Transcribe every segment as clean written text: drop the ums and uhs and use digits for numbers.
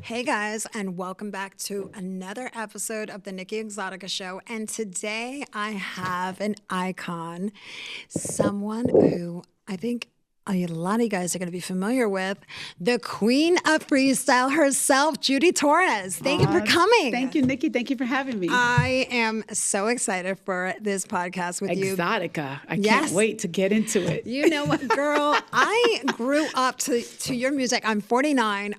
Hey guys, and welcome back to another episode of the Nikki ExotiKa Show. And today I have an icon, someone who I think a lot of you guys are going to be familiar with, the Queen of Freestyle herself, Judy Torres. Thank you for coming. Thank you, Nikki. Thank you for having me. I am so excited for this podcast with you. ExotiKa. I can't wait to get into it. You know what, girl? I grew up to your music. I'm 49.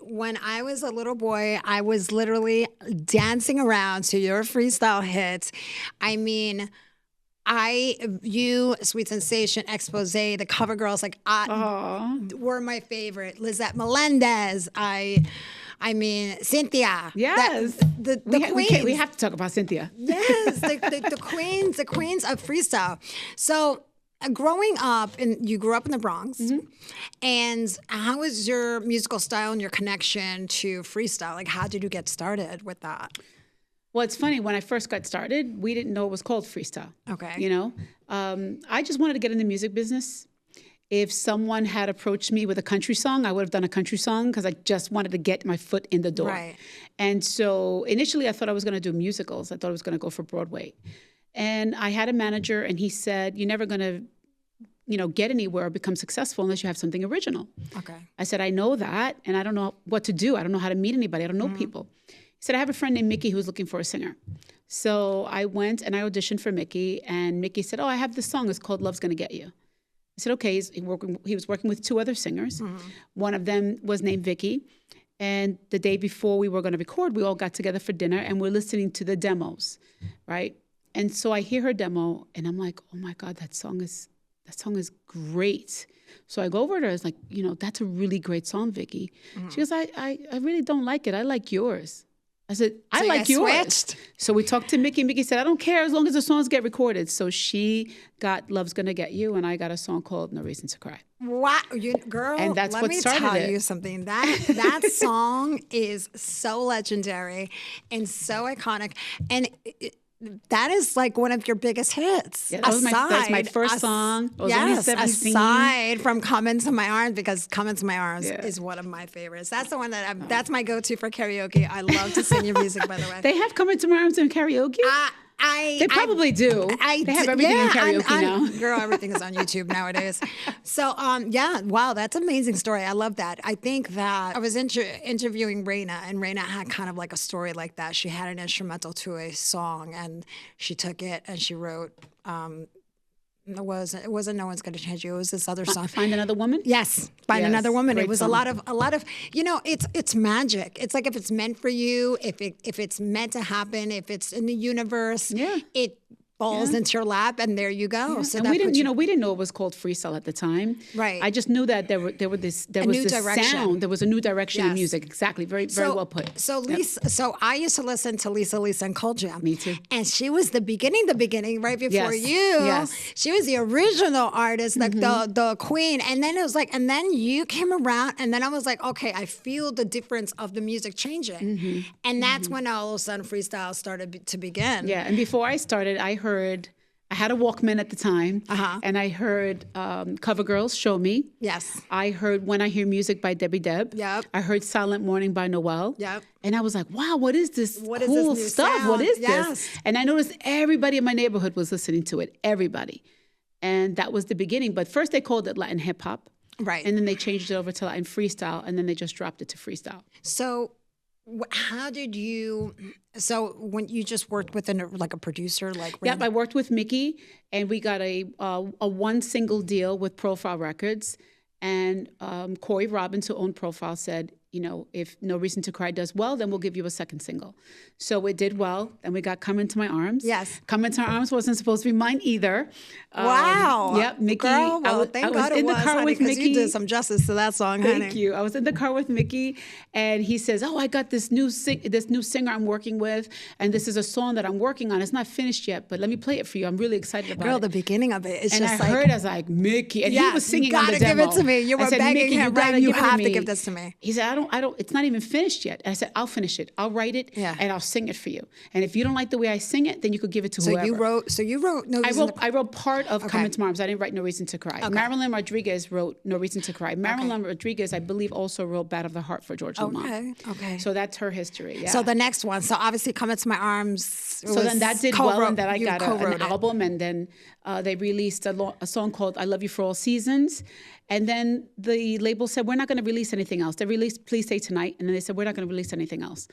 When I was a little boy, I was literally dancing around to your freestyle hits. I mean, you, Sweet Sensation, Expose, the Cover Girls, were my favorite. Lizette Melendez. I mean, Cynthia. Yes. The queens. We have to talk about Cynthia. Yes, the queens of freestyle. So growing up, and you grew up in the Bronx, and how was your musical style and your connection to freestyle? Like, how did you get started with that? Well, it's funny. When I first got started, we didn't know it was called freestyle. Okay. You know, I just wanted to get in the music business. If someone had approached me with a country song, I would have done a country song because I just wanted to get my foot in the door. Right. And so initially I thought I was going to do musicals. I thought I was going to go for Broadway. And I had a manager and he said, you're never going to, get anywhere or become successful unless you have something original. Okay. I said, I know that, and I don't know what to do. I don't know how to meet anybody. I don't know people. He said, I have a friend named Mickey who's looking for a singer. So I went and I auditioned for Mickey, and Mickey said, I have this song. It's called Love's Gonna Get You. I said, okay. He was working with two other singers. One of them was named Vicky. And the day before we were going to record, we all got together for dinner, and we're listening to the demos, right? And so I hear her demo, and I'm like, oh my God, that song is great. So I go over to her, I was like, that's a really great song, Vicky. She goes, I really don't like it. I like yours. I said, I like yours. Switched. So we talked to Mickey, and Mickey said, I don't care as long as the songs get recorded. So she got Love's Gonna Get You, and I got a song called No Reason to Cry. Wow, girl, and that's let me tell you something. That song is so legendary and so iconic. And that is like one of your biggest hits. Yeah, that was my first song. I was only 17. Aside from Come Into My Arms, because Come Into My Arms is one of my favorites. That's the one that's my go-to for karaoke. I love to sing your music, by the way. They have Come Into My Arms in karaoke? They probably do. They have everything in karaoke now. Girl, everything is on YouTube nowadays. So, wow, that's an amazing story. I love that. I think that I was interviewing Raina, and Raina had kind of like a story like that. She had an instrumental to a song, and she took it and she wrote. It wasn't No One's Gonna Change You. It was this other song. Find Another Woman? Yes, Find Another Woman. It was song. a lot of, it's magic. It's like if it's meant for you, if it's meant to happen, if it's in the universe, it falls into your lap, and there you go. Yeah. So and we didn't know it was called freestyle at the time. Right. I just knew that there was this sound. There was a new direction in music. Exactly. Very well put. So so I used to listen to Lisa and Cold Jam. Me too. And she was the beginning, right before you. Yes. She was the original artist, like the queen. And then it was like, and then you came around, and then I was like, okay, I feel the difference of the music changing. And that's when all of a sudden freestyle started to begin. Yeah. And before I started, I had a Walkman at the time, and I heard Cover Girls, Show Me. Yes. I heard When I Hear Music by Debbie Deb. Yep. I heard Silent Morning by Noel. Yep. And I was like, wow, what is this What cool is this new stuff? sound? What is Yes. this? And I noticed everybody in my neighborhood was listening to it, everybody. And that was the beginning. But first they called it Latin hip hop. Right. And then they changed it over to Latin freestyle, and then they just dropped it to freestyle. So how did you, so when you just worked with a producer like Yep, I worked with Mickey, and we got a one single deal with Profile Records, and Corey Robbins, who owned Profile, said, if No Reason to Cry does well, then we'll give you a second single. So it did well, and we got Come Into My Arms. Yes. Come Into My Arms wasn't supposed to be mine either. Wow. Yep, Mickey. Girl, well, thank God it was, honey, because you did some justice to that song, honey. Thank you. I was in the car with Mickey, and he says, I got this new singer I'm working with, and this is a song that I'm working on. It's not finished yet, but let me play it for you. I'm really excited about it. Girl, the beginning of it, it's and just I heard, I was like, Mickey, and he was singing on the demo. You gotta give it to me. You were begging him, right? You have to give this to me. He said, it's not even finished yet. And I said, I'll finish it. I'll write it and I'll sing it for you. And if you don't like the way I sing it, then you could give it to whoever. So you wrote No Reason I wrote part of Come Into My Arms. I didn't write No Reason to Cry. Marilyn Rodriguez wrote No Reason to Cry. Marilyn Rodriguez, I believe, also wrote Bad of the Heart for George Lamont. Okay. So that's her history. Yeah. So the next one. So obviously Come Into My Arms. So then that did well, and then I got an album, and then they released a song called I Love You for All Seasons. And then the label said, we're not going to release anything else. They released Please Stay Tonight, and then they said, we're not going to release anything else.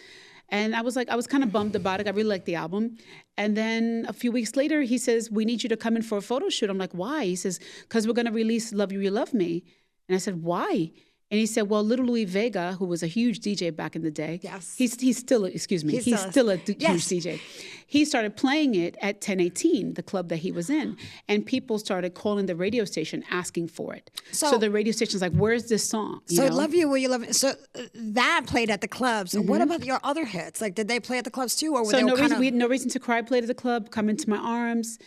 And I was kind of bummed about it. I really liked the album. And then a few weeks later, he says, we need you to come in for a photo shoot. I'm like, why? He says, because we're going to release Love You, You Love Me. And I said, why? And he said, well, Little Louis Vega, who was a huge DJ back in the day. Yes. He's still a huge DJ. He started playing it at 1018, the club that he was in. And people started calling the radio station asking for it. So the radio station's like, where's this song? Love You, Will You Love Me? So that played at the clubs. What about your other hits? Like, did they play at the clubs too? Or were they No Reason to Cry played at the club, Come Into My Arms,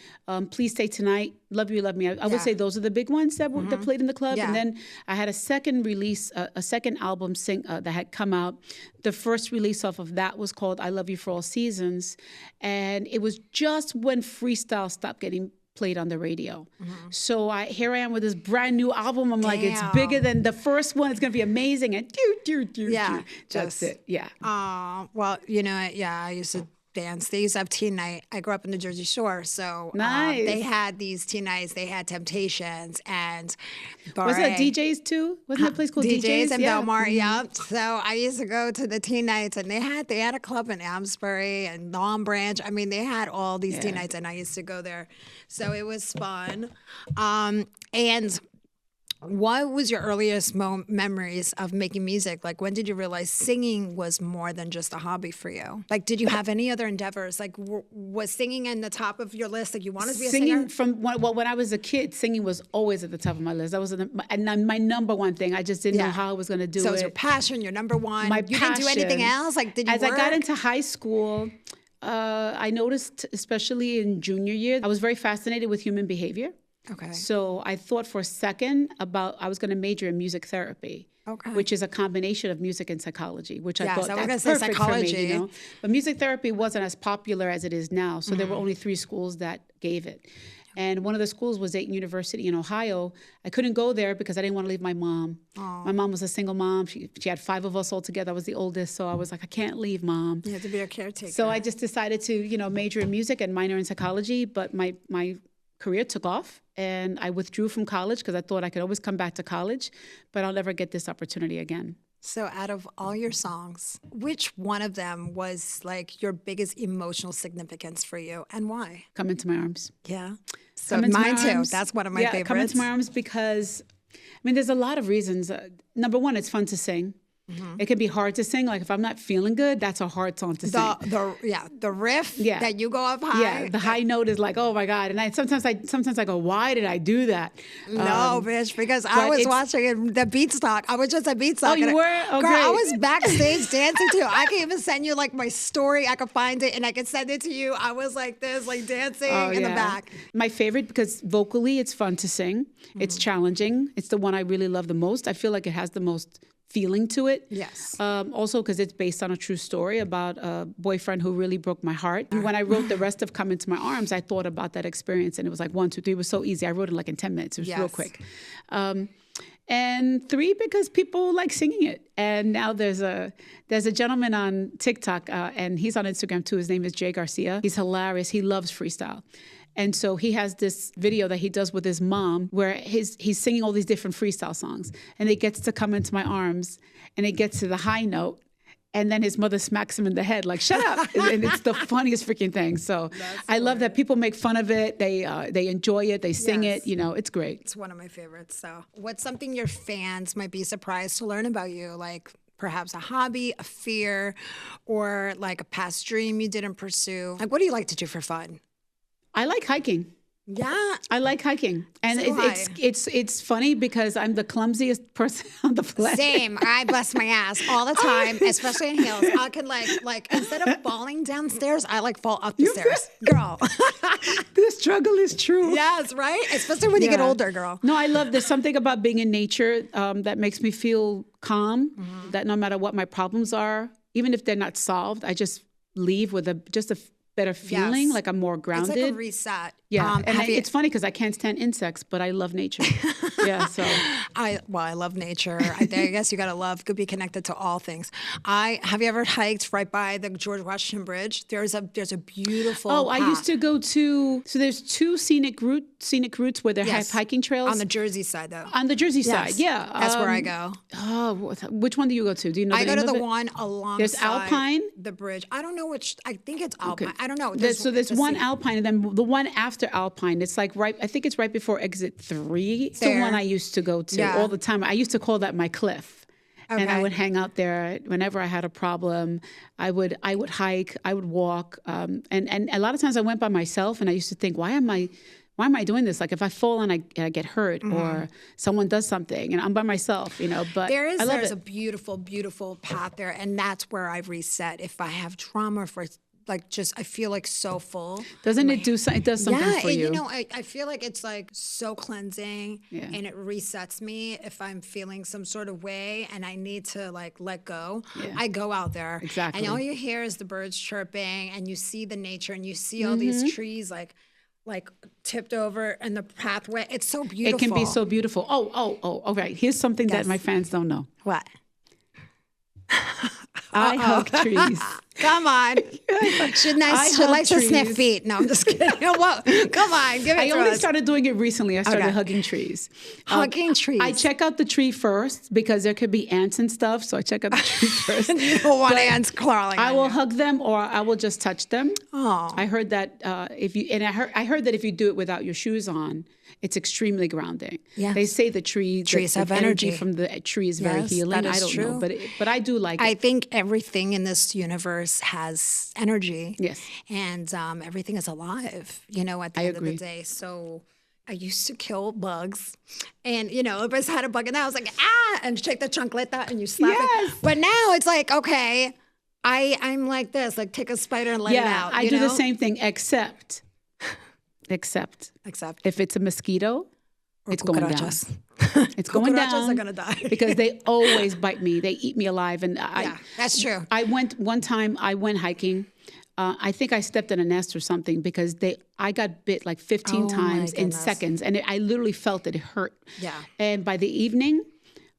Please Stay Tonight, Love You, Love Me. I would say those are the big ones that played in the club. Yeah. And then I had a second release, a second album that had come out. The first release off of that was called I Love You for All Seasons. And it was just when freestyle stopped getting played on the radio. So here I am with this brand new album. I'm like, it's bigger than the first one. It's going to be amazing. And that's it. Yeah. Well, I used to dance. They used to have teen night. I grew up in the Jersey Shore, so nice. They had these teen nights. They had Temptations and was that DJs too? Wasn't that a place called DJs? And Belmar? Yep. So I used to go to the teen nights, and they had a club in Amesbury and Long Branch. I mean, they had all these teen nights, and I used to go there. So it was fun. And what was your earliest memories of making music? Like, when did you realize singing was more than just a hobby for you? Like, did you have any other endeavors? Like, was singing in the top of your list? Like, you wanted to be a singer? When I was a kid, singing was always at the top of my list. That was my number one thing. I just didn't know how I was going to do it. So it was your passion, your number one. You didn't do anything else? Like, did you As I got into high school, I noticed, especially in junior year, I was very fascinated with human behavior. Okay. So I thought for a second I was going to major in music therapy, which is a combination of music and psychology, which I thought that's perfect psychology. For me, But music therapy wasn't as popular as it is now. So there were only 3 schools that gave it. And one of the schools was Dayton University in Ohio. I couldn't go there because I didn't want to leave my mom. My mom was a single mom. She had 5 of us all together. I was the oldest. So I was like, I can't leave, Mom. You had to be a caretaker. So I just decided to, major in music and minor in psychology. But my career took off, and I withdrew from college because I thought I could always come back to college, but I'll never get this opportunity again. So out of all your songs, which one of them was like your biggest emotional significance for you, and why? Come Into My Arms. Yeah. So mine too. That's one of my favorites. Come Into My Arms because, there's a lot of reasons. Number one, it's fun to sing. It can be hard to sing. Like if I'm not feeling good, that's a hard song to sing. The riff that you go up high. Yeah, the high note is like, oh my God. And sometimes I go, why did I do that? No, bitch, because I was watching the Beatstock. I was just at Beatstock. Oh, you were? Oh, girl, great. I was backstage dancing too. I can even send you like my story. I could find it and I could send it to you. I was like this, like dancing in the back. My favorite because vocally it's fun to sing. It's challenging. It's the one I really love the most. I feel like it has the most feeling to it. Yes. Also because it's based on a true story about a boyfriend who really broke my heart. And when I wrote the rest of Come Into My Arms, I thought about that experience, and it was like 1, 2, 3. It was so easy. I wrote it like in 10 minutes. It was real quick. And 3, because people like singing it. And now there's a gentleman on TikTok, and he's on Instagram too. His name is Jay Garcia. He's hilarious. He loves freestyle. And so he has this video that he does with his mom where he's singing all these different freestyle songs. And it gets to Come Into My Arms, and it gets to the high note. And then his mother smacks him in the head like, shut up. And it's the funniest freaking thing. So I love that people make fun of it. They enjoy it. They sing it. It's great. It's one of my favorites. So what's something your fans might be surprised to learn about you? Like perhaps a hobby, a fear, or like a past dream you didn't pursue? Like, what do you like to do for fun? I like hiking. Yeah. I like hiking, and So it's funny because I'm the clumsiest person on the planet. Same. I bust my ass all the time, especially in heels. I can like instead of falling downstairs, I like fall up the stairs. Girl. The struggle is true. Yes, right? Especially when you get older, girl. No, I love there's something about being in nature that makes me feel calm, that no matter what my problems are, even if they're not solved, I just leave with just a better feeling, like I'm more grounded. It's like a reset. Yeah, it's funny because I can't stand insects, but I love nature. Yeah, so I love nature. I guess you gotta be connected to all things. Have you ever hiked right by the George Washington Bridge? There's a beautiful. Oh, path. I used to go to. So there's two scenic routes where they have hiking trails on the Jersey side, though. On the Jersey side, yeah, that's where I go. Oh, which one do you go to? Do you know? I the go name to of the it? one along. There's Alpine, the bridge. I don't know which. I think it's Alpine. Okay. I don't know. There's one Alpine, and then the one after Alpine. It's like I think it's right before exit 3. It's the one I used to go to all the time. I used to call that my cliff. Okay. And I would hang out there whenever I had a problem. I would hike, I would walk. And a lot of times I went by myself, and I used to think, why am I doing this? Like if I fall and I get hurt or someone does something and I'm by myself, but there's a beautiful, beautiful path there. And that's where I reset. If I have trauma I feel like so full. Doesn't it do something? It does something for you. I feel like it's like so cleansing and it resets me if I'm feeling some sort of way and I need to like let go. Yeah. I go out there. Exactly. And all you hear is the birds chirping and you see the nature and you see all these trees like tipped over in the pathway. It's so beautiful. It can be so beautiful. Oh, right. Here's something that my fans don't know. What? I hug trees. Come on. She likes to sniff feet. No, I'm just kidding. Whoa. Come on. Give it I to only us. started doing it recently. I started hugging trees. Hugging trees. I check out the tree first because there could be ants and stuff. So I check out the tree first. You don't want ants crawling. I will hug them or I will just touch them. Oh. I heard that I heard that if you do it without your shoes on, it's extremely grounding. Yeah. They say the trees have energy from the tree is very healing. That is I don't true. know, but I do like it. I think everything in this universe has energy. Yes. And everything is alive, at the end of the day. So I used to kill bugs. And, if I had a bug in there, I was like, and take the chancleta and you slap it. But now it's like, okay, I'm like this, like take a spider and let it out. I do the same thing, except if it's a mosquito, it's going down. It's going down. Cucarachas are going to die. Because they always bite me. They eat me alive. And that's true. I went hiking. I think I stepped in a nest or something because I got bit like 15 times in seconds. And I literally felt it. It hurt. Yeah. And by the evening,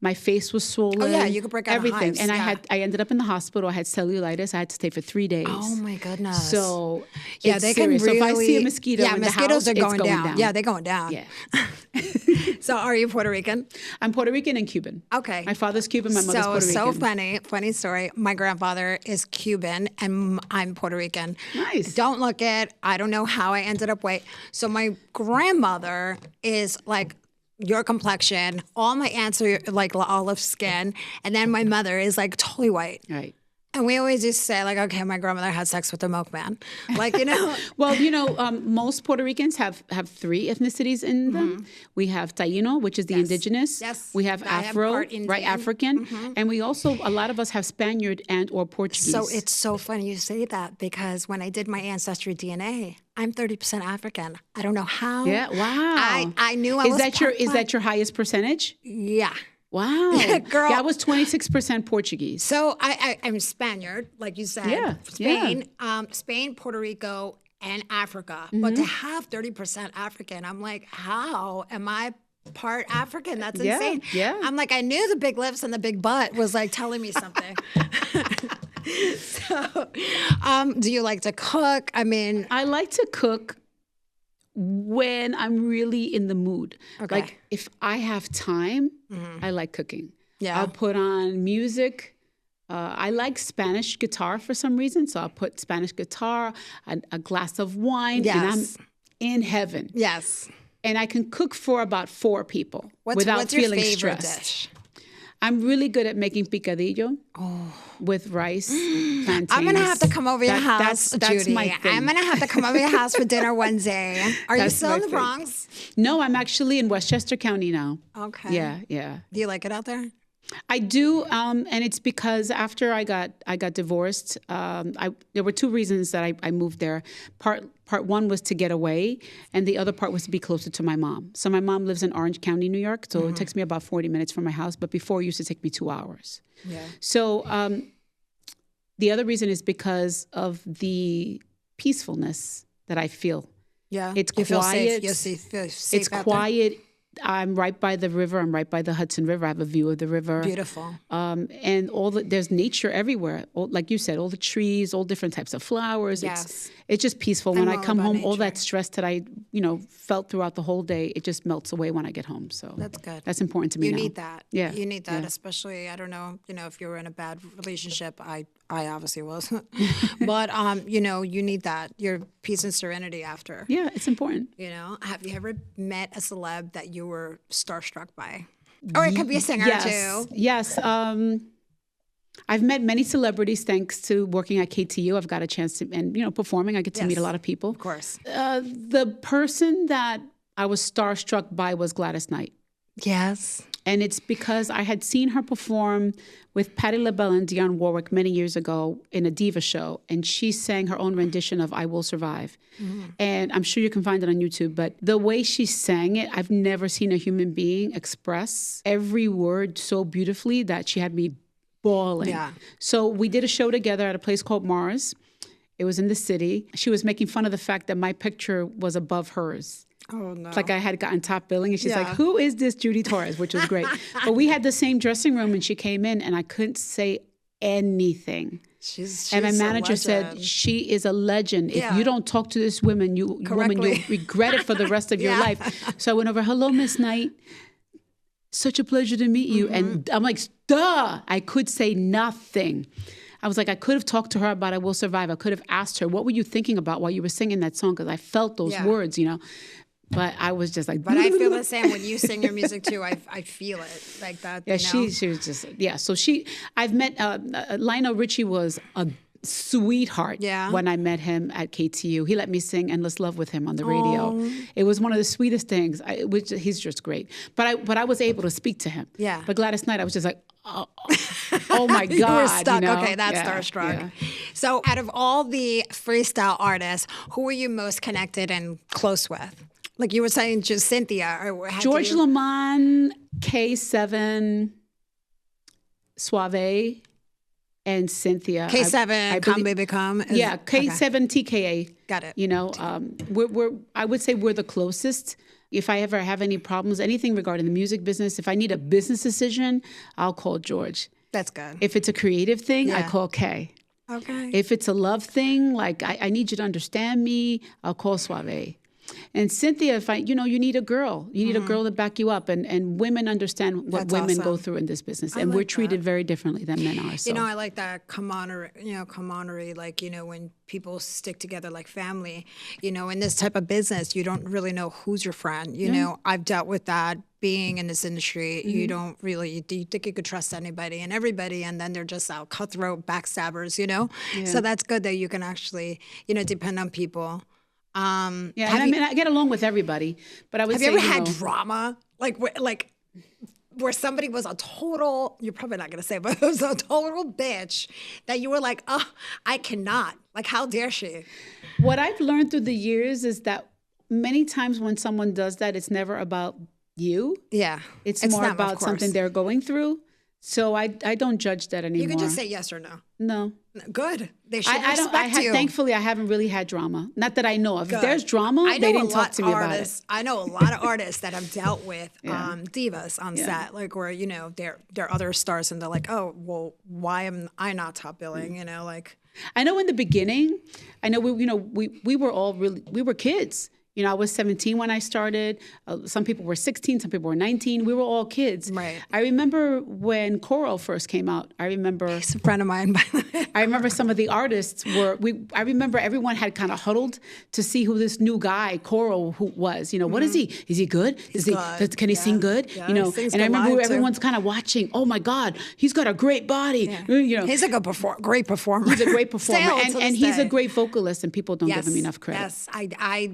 my face was swollen. Oh, yeah, you could break out everything. Hives, and I ended up in the hospital. I had cellulitis. I had to stay for 3 days. Oh, my goodness. So, they serious. Can really... So if I see a mosquito in the house, it's going down. Yeah, they're going down. Yeah. So are you Puerto Rican? I'm Puerto Rican and Cuban. Okay. My father's Cuban, my mother's Puerto Rican. Funny story. My grandfather is Cuban and I'm Puerto Rican. Nice. Don't look it. I don't know how I ended up white. So my grandmother is like your complexion. All my aunts are like olive skin. And then my mother is like totally white. Right. And we always used to say, like, okay, my grandmother had sex with the milkman. Like, Well, most Puerto Ricans have 3 ethnicities in them. We have Taino, which is the indigenous. Yes. We have Afro, right, African. And we also, a lot of us have Spaniard and or Portuguese. So it's so funny you say that because when I did my ancestry DNA, I'm 30% African. I don't know how. Yeah, wow. I knew I was Is that your highest percentage? Yeah. Wow. Girl. Yeah, I was 26% Portuguese. So I'm Spaniard, like you said. Yeah. Spain, Puerto Rico, and Africa. But to have 30% African, I'm like, how am I part African? That's insane. Yeah. I'm like, I knew the big lips and the big butt was like telling me something. So, do you like to cook? I mean, I like to cook when I'm really in the mood. Okay. Like if I have time, I like cooking. Yeah. I'll put on music. I like Spanish guitar for some reason. So I'll put Spanish guitar, a glass of wine, and I'm in heaven. Yes. And I can cook for about 4 people without feeling stressed. Dish? I'm really good at making picadillo with rice, plantains. I'm gonna have to come over your house, that's Judy. my thing. I'm gonna have to come over your house for dinner Wednesday. Are you still in the Bronx? No, I'm actually in Westchester County now. Okay. Yeah. Do you like it out there? I do, and it's because after I got divorced, there were two reasons that I moved there. Part one was to get away, and the other part was to be closer to my mom. So my mom lives in Orange County, New York, so it takes me about 40 minutes from my house, but before it used to take me 2 hours. Yeah. So the other reason is because of the peacefulness that I feel. Yeah. It's you quiet. Feel safe It's out quiet. I'm right by the river. I'm right by the Hudson River. I have a view of the river. Beautiful. And there's nature everywhere. Like you said, all the trees, all different types of flowers. Yes. It's just peaceful. When I come home, all nature. that stress that I, felt throughout the whole day, it just melts away when I get home. So that's good. That's important to me now. You need that. Yeah. You need that, especially, I don't know, if you were in a bad relationship. I obviously was. But, you need that, your peace and serenity after. Yeah, it's important. Have you ever met a celeb that you were starstruck by? Or it could be a singer too. Yes. I've met many celebrities thanks to working at KTU. I've got a chance to, and performing, I get to meet a lot of people. Of course. The person that I was starstruck by was Gladys Knight. Yes. And it's because I had seen her perform with Patti LaBelle and Dionne Warwick many years ago in a diva show, and she sang her own rendition of I Will Survive. And I'm sure you can find it on YouTube, but the way she sang it, I've never seen a human being express every word so beautifully that she had me bawling. Yeah. So we did a show together at a place called Mars. It was in the city. She was making fun of the fact that my picture was above hers. Oh, no. Like I had gotten top billing, and she's like, who is this Judy Torres? Which was great. But we had the same dressing room, and she came in, and I couldn't say anything. She's and my manager said, she is a legend. If you don't talk to this woman, you'll regret it for the rest of your life. So I went over, hello, Miss Knight. Such a pleasure to meet you. And I'm like, duh. I could say nothing. I was like, I could have talked to her about I Will Survive. I could have asked her, what were you thinking about while you were singing that song? Because I felt those words, But I was just like... But I feel the same when you sing your music, too. I feel it like that. Yeah, she was just... Yeah, so I've met... Lionel Richie was a sweetheart when I met him at KTU. He let me sing Endless Love with him on the radio. Aww. It was one of the sweetest things. He's just great. But I was able to speak to him. Yeah. But Gladys Knight, I was just like... Oh my God. You were stuck. Okay, that's starstruck. Yeah. So out of all the freestyle artists, who are you most connected and close with? Like you were saying, just Cynthia. Or George Lamond, K7, Suave, and Cynthia. K7, Come Baby Come. Yeah, K7 TKA. Got it. I would say we're the closest. If I ever have any problems, anything regarding the music business, if I need a business decision, I'll call George. That's good. If it's a creative thing, I call Kay. Okay. If it's a love thing, like I need you to understand me, I'll call Suave. And Cynthia, if you need a girl. You need a girl to back you up. And women understand what women go through in this business. And we're treated very differently than men are. So. I like that camaraderie, like, when people stick together like family. In this type of business, you don't really know who's your friend. I've dealt with that being in this industry. You don't really, do you think you could trust anybody and everybody? And then they're just out cutthroat backstabbers, Yeah. So that's good that you can actually, depend on people. And I get along with everybody, but I would say, have you ever had drama? Like where somebody was a total, you're probably not going to say, but it was a total bitch that you were like, oh, I cannot. Like, how dare she? What I've learned through the years is that many times when someone does that, it's never about you. Yeah. It's more about something they're going through. So I don't judge that anymore. You can just say yes or no. No. Good. They should respect you. Thankfully, I haven't really had drama. Not that I know of. Good. If there's drama, they didn't talk to me about it. I know a lot of artists that have dealt with divas on set, like where, they're other stars and they're like, oh, well, why am I not top billing? I know in the beginning, we were all we were kids. You know, I was 17 when I started. Some people were 16, some people were 19. We were all kids. Right. I remember when Coral first came out. He's a friend of mine, by the way. I remember some of the artists I remember everyone had kind of huddled to see who this new guy, Coral, who was. You know, what is he? Is he good? Can he sing good? Yeah, you know, and I remember everyone's kind of watching. Oh my God, he's got a great body. Yeah. You know, he's a great performer. He's a great performer, and he's a great vocalist, and people don't give him enough credit. Yes,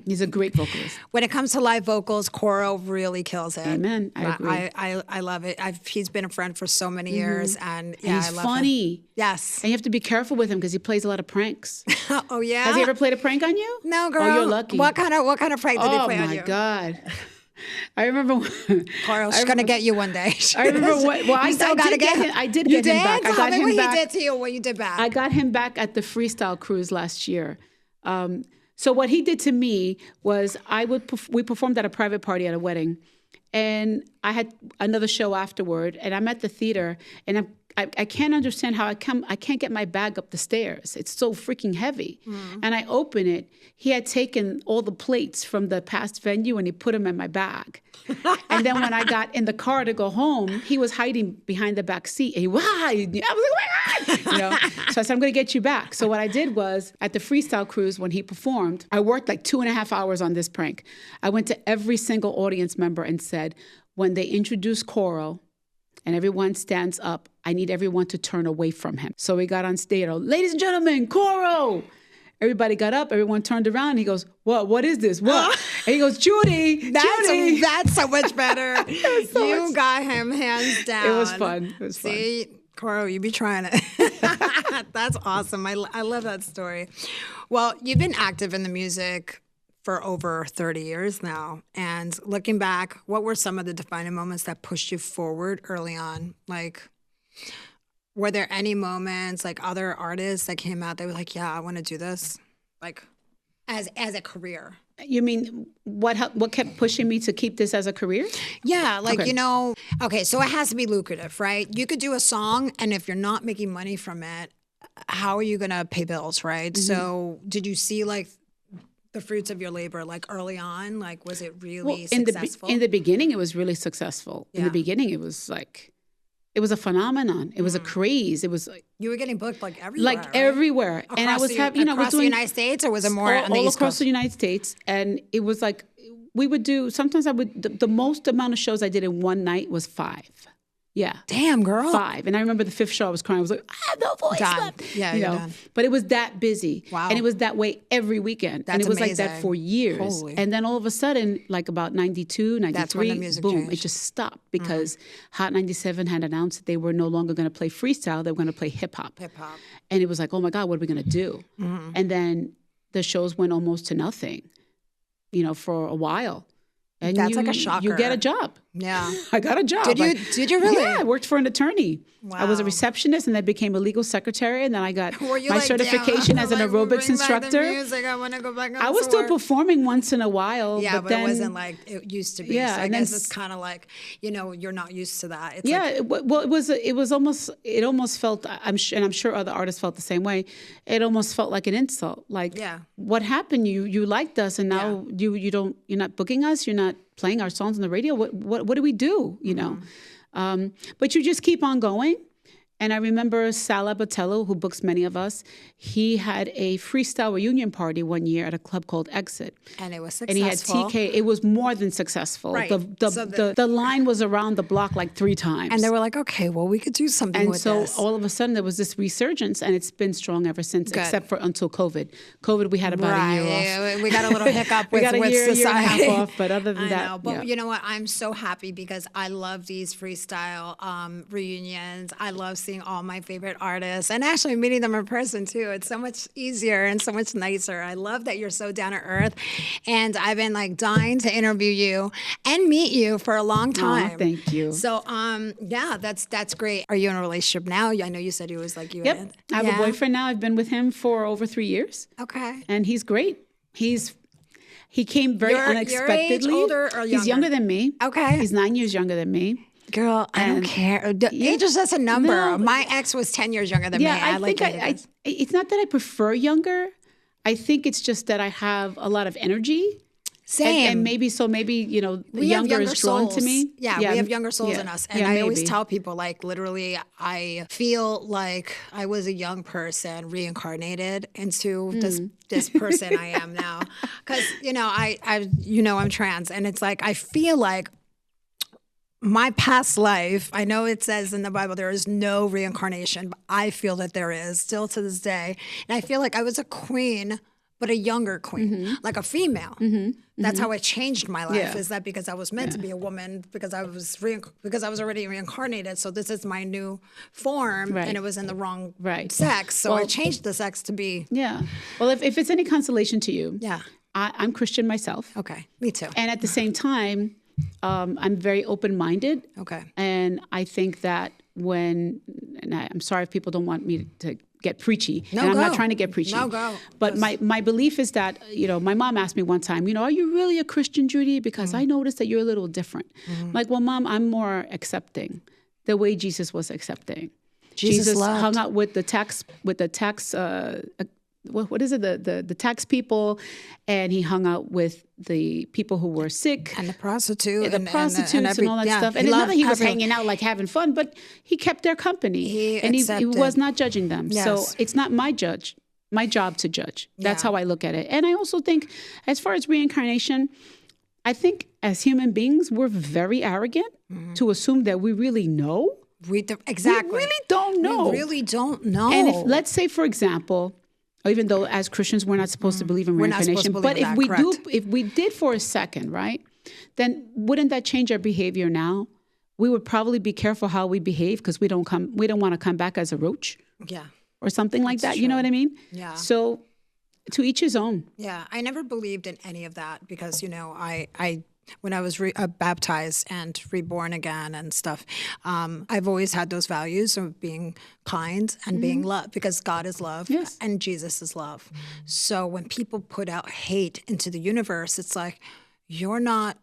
he's a great vocalist. When it comes to live vocals, Coral really kills it. Amen. I agree. I love it. He's been a friend for so many years, and he's I love funny. him. Yes. And you have to be careful with him because he plays a lot of pranks. Oh yeah. Has he ever played a prank on you? No, girl. Oh, you're lucky. What kind of prank did he play on you? Oh my God. I remember Coral's gonna get you one day. I remember I did get him. I did get him back. I got him back. He did to you. What you did back? I got him back at the Freestyle cruise last year. So what he did to me was we performed at a private party at a wedding, and I had another show afterward, and I'm at the theater, and I can't understand how I can't get my bag up the stairs. It's so freaking heavy. And I open it. He had taken all the plates from the past venue and he put them in my bag. And then when I got in the car to go home, he was hiding behind the back seat. And I was like, oh my God! You know? So I said, I'm going to get you back. So what I did was at the Freestyle cruise when he performed, I worked like 2.5 hours on this prank. I went to every single audience member and said, when they introduce Coral, and everyone stands up, I need everyone to turn away from him. So we got on stage, ladies and gentlemen, Coral. Everybody got up, everyone turned around, and he goes, what is this? What? And he goes, Judy. That's so much better. You got him hands down. It was fun. See, Coral, you be trying it. That's awesome. I love that story. Well, you've been active in the music for over 30 years now. And looking back, what were some of the defining moments that pushed you forward early on? Like, were there any moments, like other artists that came out, they were like, yeah, I want to do this, like as a career? You mean what kept pushing me to keep this as a career? Yeah, like, okay. So it has to be lucrative, right? You could do a song, and if you're not making money from it, how are you going to pay bills, right? Mm-hmm. So did you see like the fruits of your labor, like early on? Like, was it really successful? In the beginning, it was really successful. Yeah. In the beginning, it was like, it was a phenomenon. It was a craze. It was like, you were getting booked like everywhere. Like everywhere. Across and I was having, across the United States, or was it more on the East Coast? All across the United States. And it was like, we would do, sometimes the most amount of shows I did in one night was 5. Yeah. Damn, girl. 5. And I remember the 5th show I was crying. I was like, I have no voice left. Yeah, you're done. But it was that busy. Wow. And it was that way every weekend. That's and it was amazing. like that for years. Holy. And then all of a sudden, like about 92, 93, that's when the music boom, changed. it just stopped because Hot 97 had announced that they were no longer going to play freestyle. They were going to play hip hop. And it was like, oh my God, what are we going to do? And then the shows went almost to nothing, for a while. And that's like a shocker. You get a job. Yeah. I got a job. Did you really? Yeah, I worked for an attorney. Wow. I was a receptionist, and then became a legal secretary, and then I got my certification as an like, aerobics instructor. I want to go back on I was still performing once in a while. Yeah, but then, it wasn't like it used to be. Yeah, so I and guess then, it's kind of like, you're not used to that. It's yeah, it almost felt, I'm sure other artists felt the same way. It almost felt like an insult. Like, what happened? You liked us, and now you're not booking us. You're not playing our songs on the radio. What do we do? But you just keep on going. And I remember Sal Abatello, who books many of us, he had a freestyle reunion party one year at a club called Exit. And it was successful. And he had TK. It was more than successful. Right. The line was around the block like 3 times. And they were like, okay, well, we could do something with this. And so all of a sudden there was this resurgence, and it's been strong ever since, except for until COVID. COVID, we had about a year off. We got a little hiccup with society. Year and a half off, but other than that. I know, but you know what? I'm so happy because I love these freestyle reunions. I love seeing all my favorite artists and actually meeting them in person too. It's so much easier and so much nicer. I love that you're so down to earth, and I've been like dying to interview you and meet you for a long time. Oh, thank you. So that's great. Are you in a relationship now? I know you said he was like you. Yep, I have a boyfriend now. I've been with him for over 3 years. Okay, and he's great. He came very unexpectedly. Your age, older or younger? He's younger than me. Okay, he's 9 years younger than me. Girl, I don't care. Age is just a number. No, my ex was 10 years younger than me. I think it's not that I prefer younger. I think it's just that I have a lot of energy. Same. And maybe We have younger is drawn souls. to me. Yeah, we have younger souls in us. And I always maybe. tell people, like, literally, I feel like I was a young person reincarnated into this person I am now. Because, I'm trans. And it's like, I feel like my past life, I know it says in the Bible there is no reincarnation, but I feel that there is still to this day. And I feel like I was a queen, but a younger queen, like a female. That's how I changed my life. Is that because I was meant to be a woman, because I was already reincarnated. So this is my new form, and it was in the wrong sex. So I changed the sex to be. Yeah. Well, if it's any consolation to you, I'm Christian myself. Okay, me too. And at the same time, I'm very open-minded. Okay. And I think that I'm sorry if people don't want me to get preachy. No, and I'm go. not trying to get preachy. No, go. But my belief is that, my mom asked me one time, are you really a Christian, Judy? Because I noticed that you're a little different. Like, well, Mom, I'm more accepting the way Jesus was accepting. Jesus hung out with the tax what is it? The tax people, and he hung out with the people who were sick and the prostitute, and all that stuff. And it's not that he was hanging out, like having fun, but he kept their company, he was not judging them. Yes. So it's not my job to judge. That's how I look at it. And I also think, as far as reincarnation, I think as human beings, we're very arrogant to assume that we really know. Exactly. We really don't know. We really don't know. And if, let's say, for example, even though as Christians we're not supposed to believe in reincarnation, but if we did for a second, right, then wouldn't that change our behavior now? We would probably be careful how we behave because we don't want to come back as a roach, or something like that. True. You know what I mean? Yeah. So to each his own. Yeah, I never believed in any of that because I when I was baptized and reborn again and stuff, I've always had those values of being kind and being loved because God is love and Jesus is love. So when people put out hate into the universe, it's like, you're not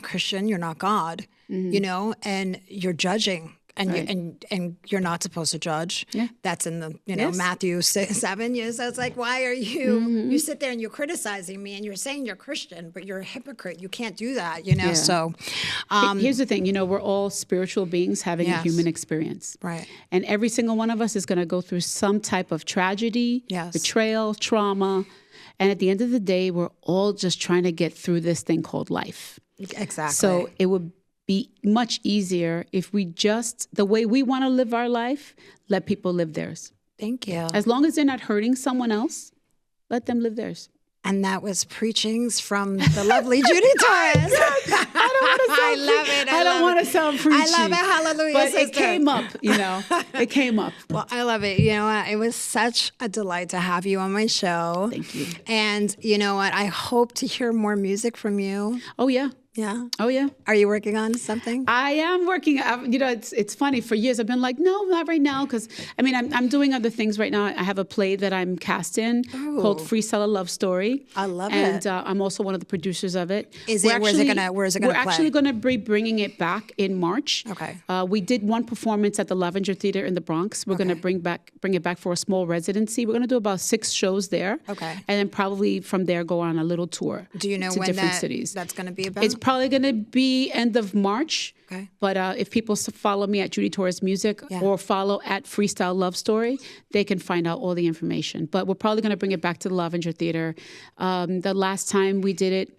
Christian, you're not God, and you're judging. And you're not supposed to judge. Yeah. That's in the Matthew 7. So it's like, why are you? You sit there and you're criticizing me, and you're saying you're Christian, but you're a hypocrite. You can't do that. So here's the thing. We're all spiritual beings having a human experience, right? And every single one of us is going to go through some type of tragedy, betrayal, trauma, and at the end of the day, we're all just trying to get through this thing called life. Exactly. So it would be much easier if we just, the way we want to live our life, let people live theirs. Thank you. As long as they're not hurting someone else, let them live theirs. And that was preachings from the lovely Judy Torres. I don't want to sound preachy. I love it. Hallelujah. But sister. It came up, It came up. Well, I love it. You know what? It was such a delight to have you on my show. Thank you. And you know what? I hope to hear more music from you. Oh, yeah. Yeah. Oh, yeah. Are you working on something? I am working. It's funny. For years, I've been like, no, not right now. Because, I'm doing other things right now. I have a play that I'm cast in called Freestyle a Love Story. I love it. And I'm also one of the producers of it. Where is it going to play? We're actually going to be bringing it back in March. Okay. We did one performance at the Lavender Theater in the Bronx. We're going to bring it back for a small residency. We're going to do about 6 shows there. Okay. And then probably from there go on a little tour. Do you know to when different cities. That's going to be about? It's probably going to be end of March. Okay. But if people follow me at Judy Torres Music or follow at Freestyle Love Story, they can find out all the information. But we're probably going to bring it back to the Lavender Theater. The last time we did it,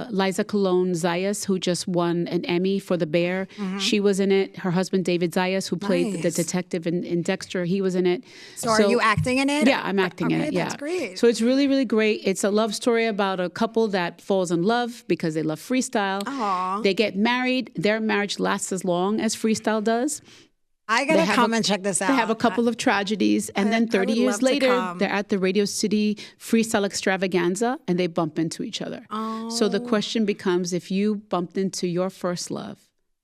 Liza Colon Zayas, who just won an Emmy for The Bear. She was in it. Her husband, David Zayas, who played the detective in Dexter, he was in it. So are you acting in it? Yeah, I'm acting in it. Yeah, that's great. So it's really, really great. It's a love story about a couple that falls in love because they love freestyle. Aww. They get married. Their marriage lasts as long as freestyle does. I gotta come and check this out. They have a couple of tragedies, and then 30 years later, they're at the Radio City Freestyle Extravaganza, and they bump into each other. Oh. So the question becomes, if you bumped into your first love,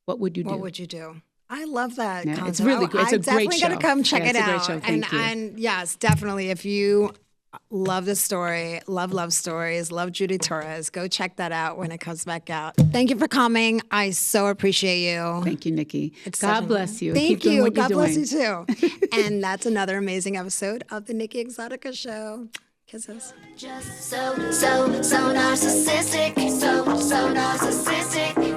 what would you do? What would you do? I love that concept. It's really good. It's a great show. I'm definitely gonna come check it out. It's a great show. Thank you. And yes, definitely. If you love this story, love stories, love Judy Torres, go check that out when it comes back out. Thank you for coming. I so appreciate you. Thank you, Nikki. God bless you. Thank you. God bless you too. And that's another amazing episode of the Nikki ExotiKa Show. Kisses. Just so narcissistic, so narcissistic.